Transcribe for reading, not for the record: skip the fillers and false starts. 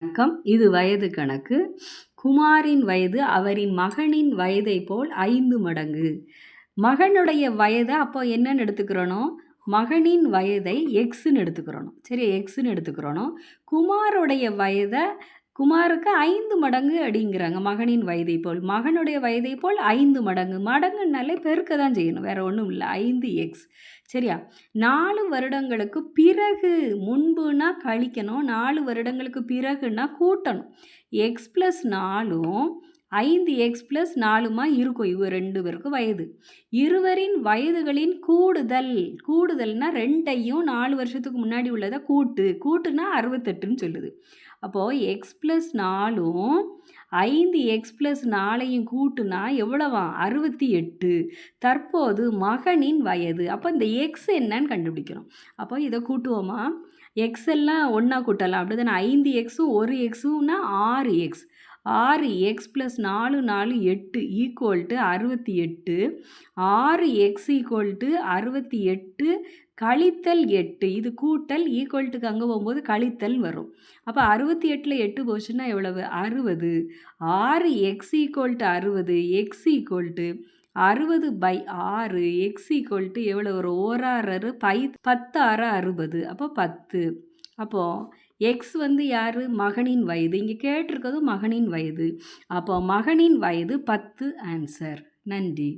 வணக்கம். இது வயது கணக்கு. குமாரின் வயது அவரின் மகனின் வயதை போல் 5 மடங்கு. மகனுடைய வயதை அப்போ என்னன்னு எடுத்துக்கிறணும்? மகனின் வயதை எக்ஸ்ன்னு எடுத்துக்கிறணும். சரி, எக்ஸ்ன்னு எடுத்துக்கிறணும். குமாரோடைய வயதை குமாருக்கு 5 மடங்கு அப்படிங்கிறாங்க. மகனின் வயதை போல், மகனுடைய வயதை போல் 5 மடங்கு. மடங்குனாலே பெருக்க தான் செய்யணும், வேற ஒன்றும் இல்லை. 5x. சரியா? 4 வருடங்களுக்கு பிறகு, முன்புனா கழிக்கணும், 4 வருடங்களுக்கு பிறகுனா கூட்டணும். எக்ஸ் ப்ளஸ் 4ம் 5x ப்ளஸ் 4மா இருக்கும். இவங்க 2 பேருக்கும் வயது. இருவரின் வயதுகளின் கூடுதல். கூடுதல்னா 2ஐயும் 4 வருஷத்துக்கு முன்னாடி உள்ளதை கூட்டுனா 68ன்னு சொல்லுது. அப்போது எக்ஸ் ப்ளஸ் 4ம் 5x ப்ளஸ் 4ஐயும் கூட்டுனா எவ்வளவா? 68. தற்போது மகனின் வயது. அப்போ இந்த எக்ஸ் என்னன்னு கண்டுபிடிக்கணும். அப்போ இதை கூட்டுவோமா? எக்ஸ் எல்லாம் ஒன்றா கூட்டலாம், அப்படி தானே? 5xம் 1xம்னா 6x. 6x plus 4 4 8 equal to 68. 6x equal to 68 கழித்தல் 8. இது கூட்டல், ஈக்குவல்ட்டுக்கு அங்கே போகும்போது கழித்தல் வரும். அப்போ 68ல் 8 போச்சுன்னா எவ்வளவு? 60. 6x equal to 60. X equal to 60/6. X equal to எவ்வளோ வரும்? 1 10 60. அப்போ 10. அப்போது எக்ஸ் வந்து யார்? மகனின் வயது. இங்கே கேட்டிருக்கிறது மகனின் வயது. அப்போ மகனின் வயது 10 ஆன்சர். நன்றி.